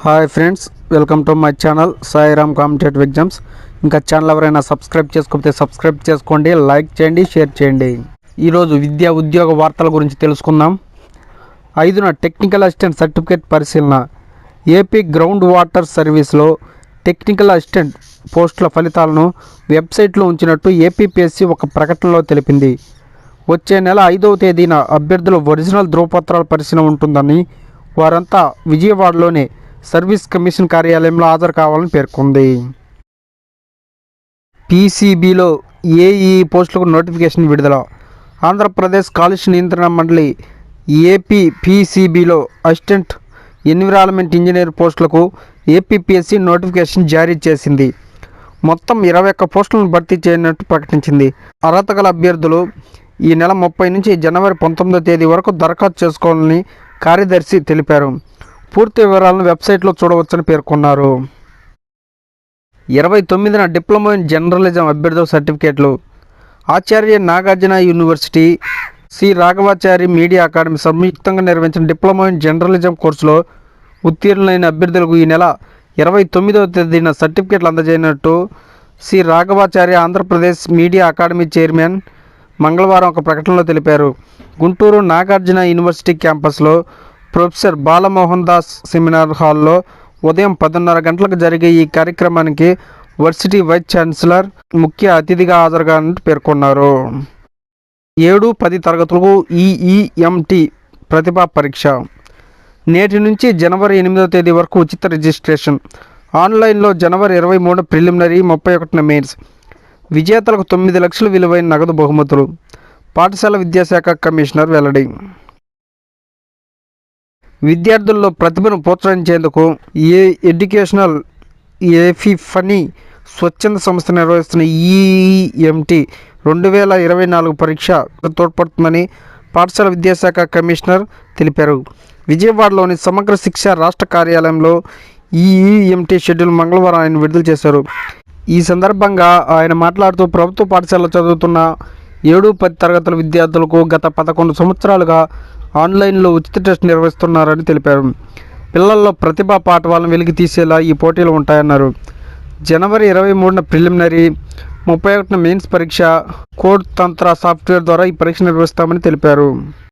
Hi friends, welcome to my channel Sairam competitive exams. ఇంకా channel ఎవరైనా subscribe చేసుకోకపోతే subscribe చేసుకోండి, లైక్ చేయండి, షేర్ చేయండి. ఈరోజు విద్యా ఉద్యోగ వార్తల గురించి తెలుసుకుందాం. 5న టెక్నికల్ అసిస్టెంట్ సర్టిఫికేట్ పరిశీలన. ఏపీ గ్రౌండ్ వాటర్ సర్వీస్లో టెక్నికల్ అసిస్టెంట్ పోస్టుల ఫలితాలను వెబ్సైట్లో ఉంచినట్టు ఏపీపీఎస్సీ ఒక ప్రకటనలో తెలిపింది. వచ్చే నెల 5వ తేదీన అభ్యర్థుల ఒరిజినల్ ధృవపత్రాల పరిశీలన ఉంటుందని, వారంతా విజయవాడలోనే సర్వీస్ కమిషన్ కార్యాలయంలో హాజరు కావాలని పేర్కొంది. పీసీబీలో ఏఈ పోస్టులకు నోటిఫికేషన్ విడుదల. ఆంధ్రప్రదేశ్ కాలుష్య నియంత్రణ మండలి ఏపీ పీసీబీలో అసిస్టెంట్ ఎన్విరాన్మెంట్ ఇంజనీర్ పోస్టులకు ఏపీపీఎస్సీ నోటిఫికేషన్ జారీ చేసింది. మొత్తం 21 పోస్టులను భర్తీ చేయనున్నట్టు ప్రకటించింది. అర్హత గల అభ్యర్థులు ఈ నెల 30 నుంచి జనవరి 19వ తేదీ వరకు దరఖాస్తు చేసుకోవాలని కార్యదర్శి తెలిపారు. పూర్తి వివరాలను వెబ్సైట్లో చూడవచ్చని పేర్కొన్నారు. 29న డిప్లొమా ఇన్ జర్నలిజం అభ్యర్థుల సర్టిఫికేట్లు. Acharya Nagarjuna university, Sri Raghavachari media academy సంయుక్తంగా నిర్వహించిన డిప్లొమా ఇన్ జర్నలిజం కోర్సులో ఉత్తీర్ణులైన అభ్యర్థులకు ఈ నెల 29వ తేదీన సర్టిఫికేట్లు అందజేయనున్నట్టు Sri Raghavachari Andhra Pradesh media academy chairman మంగళవారం ఒక ప్రకటనలో తెలిపారు. గుంటూరు నాగార్జున యూనివర్సిటీ క్యాంపస్లో ప్రొఫెసర్ బాలమోహన్ దాస్ సెమినార్ హాల్లో ఉదయం 10:30 గంటలకు జరిగే ఈ కార్యక్రమానికి వర్సిటీ వైస్ ఛాన్సలర్ ముఖ్య అతిథిగా హాజరుగానని పేర్కొన్నారు. 7-10 తరగతులకు ఈఈఎంటీ ప్రతిభా పరీక్ష. నేటి నుంచి జనవరి 8వ తేదీ వరకు ఉచిత రిజిస్ట్రేషన్. ఆన్లైన్లో జనవరి 23 ప్రిలిమినరీ, 31న మెయిన్స్. విజేతలకు 9 లక్షల విలువైన నగదు బహుమతులు. పాఠశాల విద్యాశాఖ కమిషనర్ వెల్లడి. విద్యార్థుల్లో ప్రతిభను ప్రోత్సహించేందుకు ఎడ్యుకేషనల్ ఎఫిఫనీ స్వచ్ఛంద సంస్థ నిర్వహిస్తున్న ఈఈఎంటీ 2024 పరీక్ష తోడ్పడుతుందని పాఠశాల విద్యాశాఖ కమిషనర్ తెలిపారు. విజయవాడలోని సమగ్ర శిక్ష రాష్ట్ర కార్యాలయంలో ఈఈఎంటీ షెడ్యూల్ మంగళవారం ఆయన విడుదల చేశారు. ఈ సందర్భంగా ఆయన మాట్లాడుతూ ప్రభుత్వ పాఠశాలలో చదువుతున్న 7-10 తరగతుల విద్యార్థులకు గత 11 సంవత్సరాలుగా ఆన్లైన్లో ఉచిత టెస్ట్ నిర్వహిస్తున్నారని తెలిపారు. పిల్లల్లో ప్రతిభా పాఠవాలను వెలికి తీసేలా ఈ పోటీలు ఉంటాయన్నారు. జనవరి 23న ప్రిలిమినరీ, 31న మెయిన్స్ పరీక్ష కోడ్ తంత్ర సాఫ్ట్వేర్ ద్వారా ఈ పరీక్ష నిర్వహిస్తామని తెలిపారు.